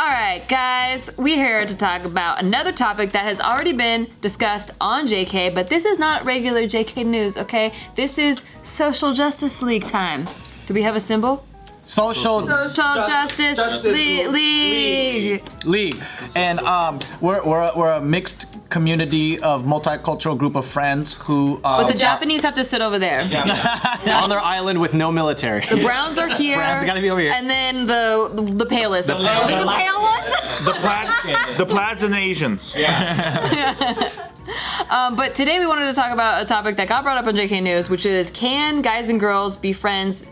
All right, guys, we're here to talk about another topic that has already been discussed on JK, but this is not regular JK news, okay? This is Social Justice League time. Do we have a symbol? Social Justice League. And we're a mixed community of multicultural group of friends who. But the Japanese have to sit over there. On their island with no military. The Browns are here. Browns gotta be over here. And then the palest. The pale ones? The plaids and the Asians. But today we wanted to talk about a topic that got brought up on JK News, which is, can guys and girls be friends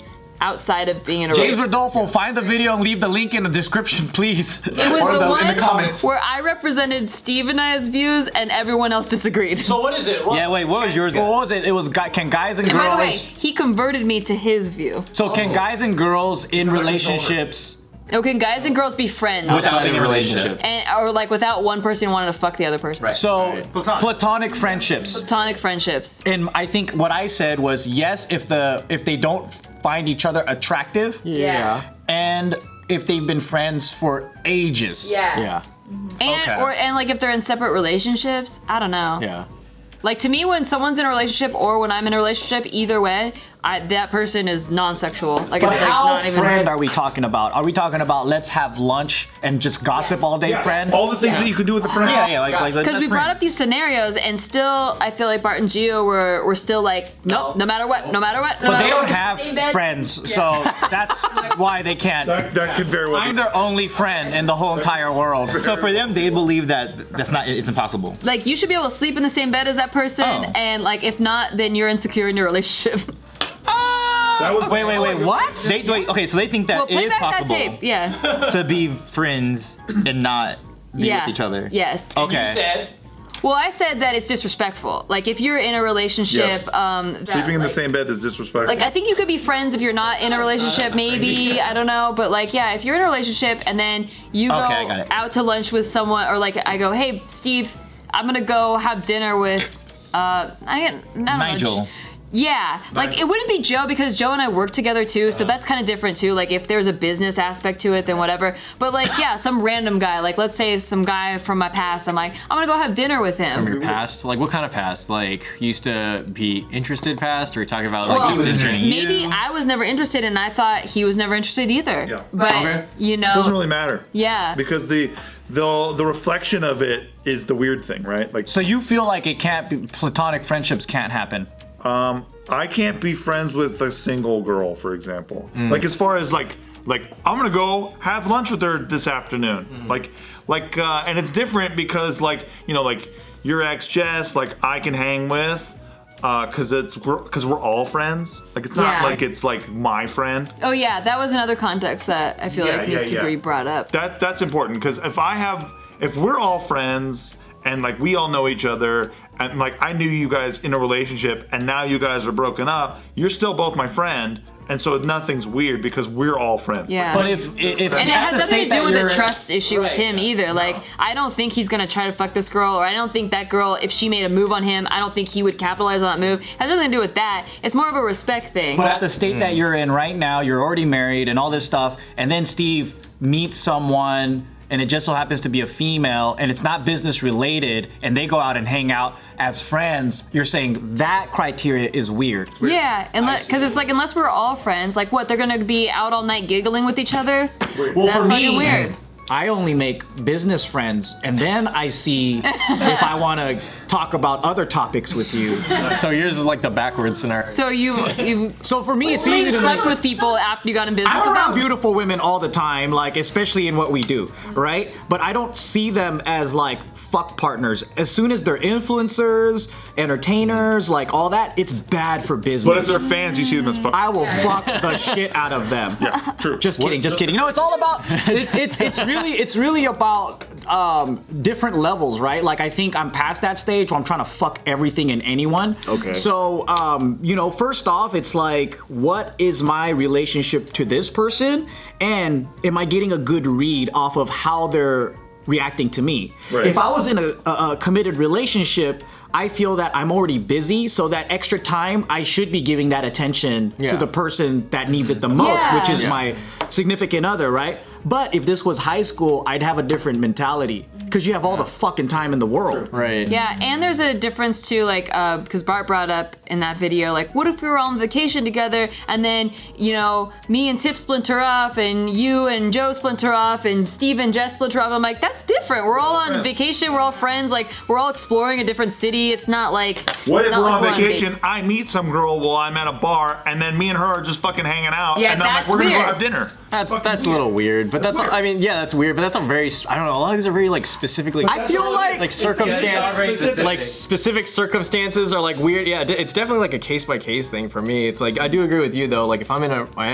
outside of being in a James relationship? Rodolfo, find the video and leave the link in the description, please. It was or the one in the comments. where I represented Steve and I's views and everyone else disagreed. So what is it? Yeah, wait, what was yours? What was it? It was can guys and And girls. by the way, he converted me to his view. So can guys and girls in relationships? No, can guys and girls be friends? Without any relationship. And, or like without one person wanting to fuck the other person. Right. So platonic friendships. Platonic friendships. And I think what I said was yes if they don't find each other attractive. Yeah. And if they've been friends for ages. Yeah. And like if they're in separate relationships, I don't know. Yeah. Like to me, when someone's in a relationship or when I'm in a relationship, either way, that person is non-sexual. Like But it's like how not even. friend are we talking about? Are we talking about let's have lunch and just gossip all day, friend? All the things that you could do with a friend. Yeah, like Because we brought up these scenarios, and still, I feel like Bart and Gio were still like, nope, no matter what. But they don't have friends, so that's why they can't. That could very well I'm be. their only friend in the whole entire world. So for them, they believe that it's impossible. Like you should be able to sleep in the same bed as that person, and like if not, then you're insecure in your relationship. Wait, what? Okay, so they think that Well, it play is back possible that tape. Yeah. to be friends and not be with each other. Yes. Okay. Well, I said that it's disrespectful. Like if you're in a relationship, Yes. Sleeping in the same bed is disrespectful. Like I think you could be friends if you're not in a relationship, maybe, I don't know, but like yeah, if you're in a relationship and then you go I got it. out to lunch with someone, or like I go, hey Steve, I'm gonna go have dinner with Nigel. Yeah, like it wouldn't be Joe because Joe and I work together too, so that's kind of different too. Like if there's a business aspect to it, then whatever. But like yeah, some random guy, like let's say some guy from my past, I'm like, I'm gonna go have dinner with him. From your past? Like what kind of past? Like you used to be interested past, or are you talking about like Well, just visiting maybe you? I was never interested and I thought he was never interested either. Yeah. But you know, It doesn't really matter. Yeah. Because the reflection of it is the weird thing, right? Like So you feel like it can't be, platonic friendships can't happen? I can't be friends with a single girl, for example. Like as far as like I'm gonna go have lunch with her this afternoon. And it's different because like your ex Jess, like I can hang with, because we're all friends. Like it's not Yeah. like it's like my friend. oh yeah, that was another context that I feel like needs to be brought up. That's important because if we're all friends and like we all know each other and like I knew you guys in a relationship and now you guys are broken up, you're still both my friend, and so nothing's weird because we're all friends. Yeah. But if And you it have has to nothing state to do that with you're a trust issue with him either. Like, I don't think he's gonna try to fuck this girl, or I don't think that girl, if she made a move on him, I don't think he would capitalize on that move. It has nothing to do with that. It's more of a respect thing. But at the state that you're in right now, you're already married and all this stuff, and then Steve meets someone and it just so happens to be a female and it's not business related and they go out and hang out as friends, you're saying that criteria is weird. Yeah, because it's like, unless we're all friends, like what, they're gonna be out all night giggling with each other? Well, That's for fucking me, weird. I only make business friends, and then I see if I want to talk about other topics with you. So yours is like the backwards scenario. So you So for me, it's only easy to slept make. with people after you got in business I'm with around them? beautiful women all the time, like especially in what we do, right? But I don't see them as like fuck partners. As soon as they're influencers, entertainers, like all that, it's bad for business. But if they're fans, you see them as fuck. I will fuck the shit out of them. Yeah, true. Just kidding. No, it's all about it's really about different levels, right? Like I think I'm past that stage where I'm trying to fuck everything and anyone. Okay. So first off, it's like, what is my relationship to this person, and am I getting a good read off of how they're reacting to me? Right. If I was in a committed relationship, I feel that I'm already busy, so that extra time I should be giving that attention to the person that needs it the most, which is my significant other, right? But if this was high school, I'd have a different mentality because you have all the fucking time in the world. Right. Yeah, and there's a difference too, like, because Bart brought up in that video, like, what if we were on vacation together and then, you know, me and Tiff splinter off and you and Joe splinter off and Steve and Jess splinter off. I'm like, that's different. We're all on vacation. We're all friends. Like, we're all exploring a different city. It's not like. What if not we're like on vacation, I meet some girl while I'm at a bar, and then me and her are just fucking hanging out, Yeah, and then I'm like, that's we're gonna go weird. have dinner. That's a little weird, but that's I mean, yeah, that's weird, but that's a very, I don't know, a lot of these are very like specifically. I feel like circumstance, very specific. like specific circumstances are like weird. Yeah, it's definitely like a case by case thing for me. It's like I do agree with you though. Like if I am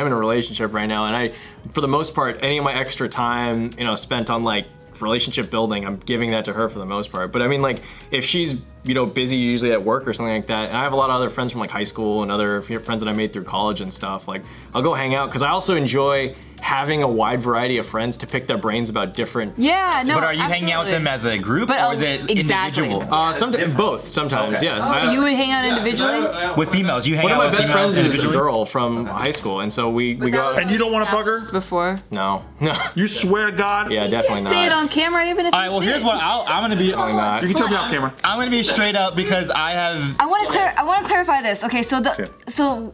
in a relationship right now, and I, for the most part, any of my extra time, you know, spent on like relationship building, I'm giving that to her for the most part. But I mean, like if she's, you know, busy usually at work or something like that, and I have a lot of other friends from like high school and other friends that I made through college and stuff, like I'll go hang out because I also enjoy having a wide variety of friends to pick their brains about different. Yeah, no. But are you hanging out with them as a group But, or is it exactly. individual? Both sometimes, Okay. yeah. You would hang out individually? With females, you hang One of out my with best females friends is a individually? girl from high school, and so we go out. And you don't want to fuck her? Before. No. You swear to God? Yeah, definitely Say it not. on camera, even if. All right, well, here's what I'm gonna be. Definitely not. You can tell me off camera. I'm gonna be straight up because I have. I want to clarify this. Okay, so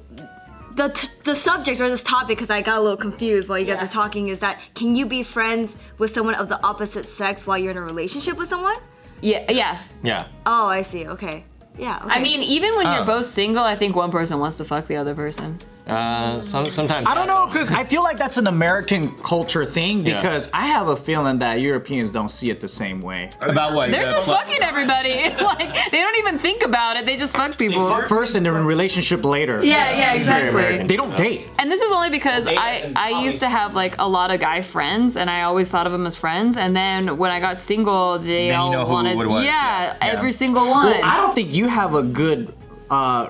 the subject or this topic, because I got a little confused while you guys were talking, is that can you be friends with someone of the opposite sex while you're in a relationship with someone? Yeah, yeah. Yeah. Oh, I see. Okay. Yeah. Okay. I mean, even when you're both single, I think one person wants to fuck the other person. Sometimes. I don't know, because I feel like that's an American culture thing Yeah. because I have a feeling that Europeans don't see it the same way. About what? They're just fucking everybody. Like, they don't even think about it. They just fuck people. First and they're in a relationship later. Yeah, exactly. American. They don't date. And this was only because I used to have like a lot of guy friends, and I always thought of them as friends. And then when I got single, they Then you all know who wanted, it was. yeah, Yeah. every single one. Well, I don't think you have a good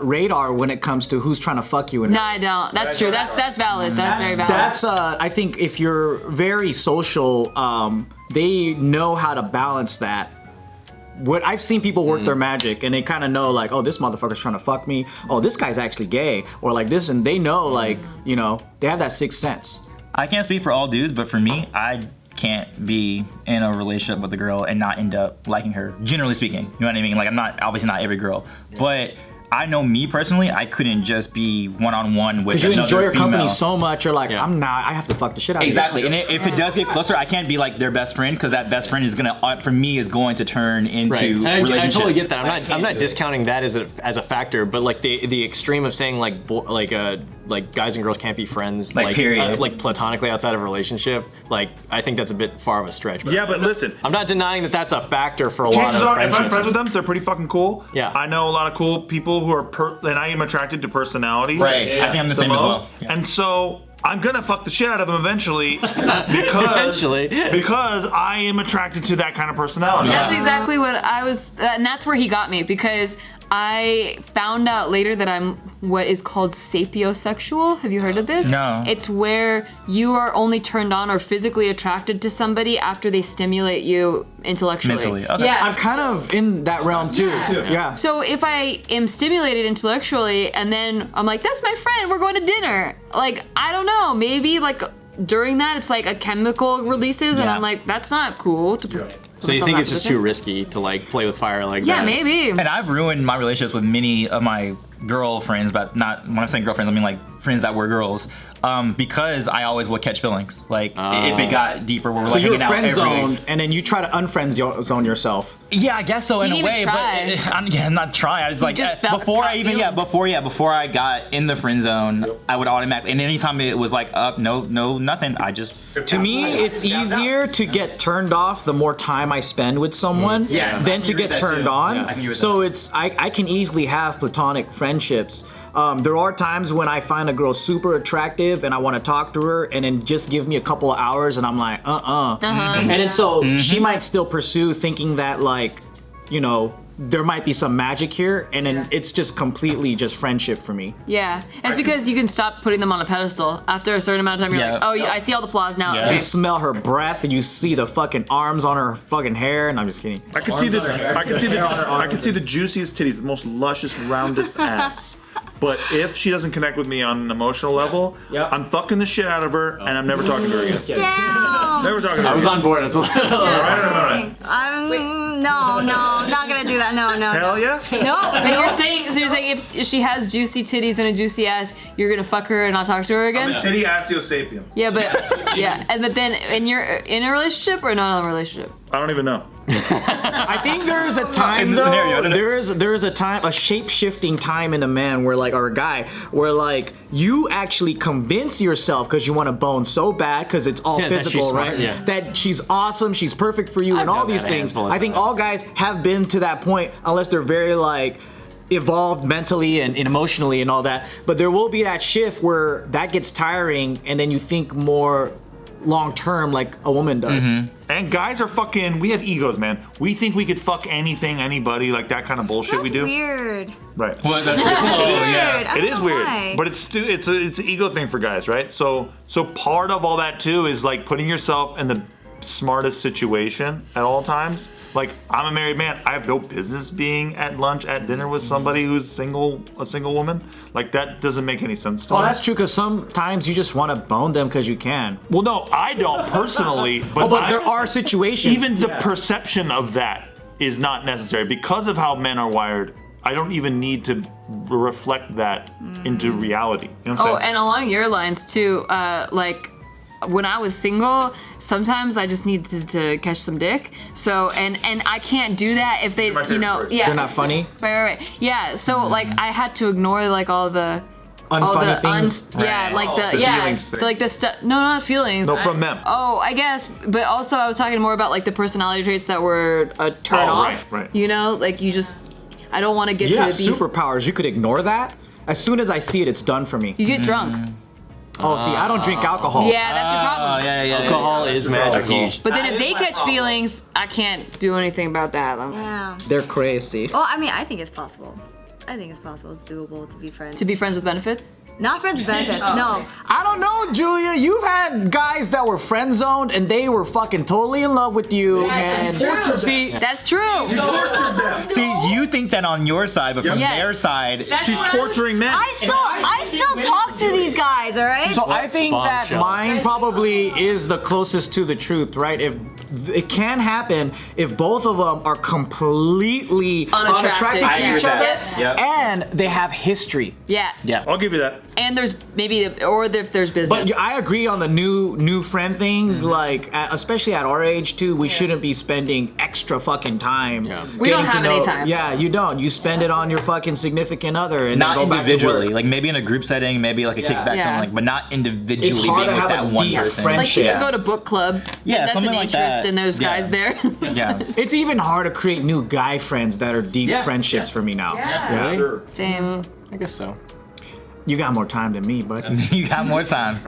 radar when it comes to who's trying to fuck you. No, I don't. That's true. That's valid. That's very valid. That's I think if you're very social, they know how to balance that. What I've seen people work their magic and they kind of know like, oh, this motherfucker's trying to fuck me. Oh, this guy's actually gay, or like this, and they know like, you know, they have that sixth sense. I can't speak for all dudes, but for me, I can't be in a relationship with a girl and not end up liking her. Generally speaking, you know what I mean? Like I'm not, obviously not every girl, but I know me personally, I couldn't just be one-on-one with Because you another enjoy your female. company so much, you're like, Yeah. I'm not. I have to fuck the shit out Exactly, of you. and if it does get closer, I can't be like their best friend because that best friend is gonna, for me, is going to turn into Right. And I relationship. totally get that. I'm not discounting that as a factor, but like the extreme of saying like guys and girls can't be friends Like, period. like platonically outside of a relationship. Like I think that's a bit far of a stretch. Yeah, but listen. I'm not denying that that's a factor for a lot Chances of are, if friendships. I'm friends with them, they're pretty fucking cool. Yeah. I know a lot of cool people who are, and I am attracted to personalities. Right. I think I'm the same as most. well. Yeah. And so I'm gonna fuck the shit out of them eventually because Eventually. because I am attracted to that kind of personality. That's exactly what I was, and that's where he got me because I found out later that I'm what is called sapiosexual. Have you heard of this? No. It's where you are only turned on or physically attracted to somebody after they stimulate you intellectually. Mentally, okay. Yeah. I'm kind of in that realm too. Yeah. So if I am stimulated intellectually and then I'm like, that's my friend, we're going to dinner. Like, I don't know, maybe like during that it's like a chemical releases and Yeah. I'm like, that's not cool to put So you myself think out it's just position. too risky to like play with fire like Yeah, that? maybe. And I've ruined my relationships with many of my girlfriends, but not, when I'm saying girlfriends, I mean like friends that were girls, because I always would catch feelings. Like if it got deeper, where we're So like you're hanging out friend every zoned, and then you try to unfriend zone yourself. Yeah, I guess so in You a didn't way, even but I'm not trying. I was like just felt before I feelings. even before I got in the friend zone, I would automatically, and anytime it was like up, no, nothing, I just. To me, it's easier to get turned off the more time I spend with someone Yes. than I to agree with get that turned too. on. Yeah, I agree with So it's I can easily have platonic friendships. There are times when I find a girl super attractive and I want to talk to her, and then just give me a couple of hours, and I'm like, And then so she might still pursue, thinking that like, you know, there might be some magic here, and then it's just completely just friendship for me. Yeah, it's because you can stop putting them on a pedestal after a certain amount of time. You're Yeah. like, oh, yeah, I see all the flaws now. Yeah. Okay. You smell her breath, and you see the fucking arms on her fucking hair, and I'm just kidding. I can see the juiciest titties, the most luscious, roundest ass. But if she doesn't connect with me on an emotional level, I'm fucking the shit out of her, and I'm never talking to her again. Damn. Never talking to her. I was on board. It's Right. No, not gonna do that. No. Hell yeah. No. But you're saying if she has juicy titties and a juicy ass, you're gonna fuck her and not talk to her again? Titty assio sapien. Yeah, but then and you're in a relationship or not in a relationship? I don't even know. I think there is a time this though. scenario, I don't know. There is a time, a shape-shifting time in a man where or a guy where you actually convince yourself because you want to bone so bad because it's all that she's physical, smart, right? yeah. That she's awesome, she's perfect for you, and all these things. I think all guys have been to that point unless they're very evolved mentally and emotionally and all that. But there will be that shift where that gets tiring, and then you think more long term like a woman does. And guys are fucking. We have egos, man. We think we could fuck anything, anybody, like that kind of bullshit we do. Weird. Right. Well, that's I It don't is know weird, why. but it's an ego thing for guys, right? So part of all that too is putting yourself in the smartest situation at all times. Like, I'm a married man. I have no business being at lunch, at dinner with somebody who's a single woman. Like, that doesn't make any sense to me. Oh, that's true, because sometimes you just want to bone them because you can. Well, no, I don't personally, but, But there are situations. even the perception of that is not necessary because of how men are wired. I don't even need to reflect that into reality. You know what I'm saying? And along your lines too, when I was single, sometimes I just needed to catch some dick. So and I can't do that if they, My favorite word. yeah. They're not funny. Right. Yeah. So I had to ignore all the Unfunny things. yeah, the feelings thing. like the stuff. No, not feelings. No, from them. Oh, I guess, but also I was talking more about the personality traits that were a turn off. Right. You know, I don't want to get You to have the. superpowers. You could ignore that. As soon as I see it, it's done for me. You get drunk. Oh, see, I don't drink alcohol. Yeah, that's your problem. yeah. Alcohol is magical. But then if they catch feelings, I can't do anything about that. Yeah. They're crazy. Well, I mean, I think it's possible. It's doable to be friends. To be friends with benefits? Not friends with benefits. No. I don't know, Julia. You've had guys that were friend zoned and they were fucking totally in love with you. And see, That's true. See, you think that on your side, but from Yes. their side, That's She's what- torturing men. I still talk to these guys, all right? so I think that mine probably is the closest to the truth, right? If it can happen if both of them are completely unattracted I to agree each with other that. Yep. and they have history. Yeah. I'll give you that. And there's or if there's business. But I agree on the new friend thing. Especially at our age too, we shouldn't be spending extra fucking time. We don't getting to have any know- time. Yeah, you don't. You spend it on your fucking significant other and not then go individually. back to work. Like maybe in a group setting, maybe like a kickback, Yeah. something but not individually It's hard being to with have that a one deep person. friendship. you can go to book club. Yeah, That's something an like interest, that. and there's Yeah. guys there. Yeah. It's even hard to create new guy friends that are deep Yeah. friendships for me now. Yeah. Really? Sure. Same. I guess so. You got more time than me, but You got more time.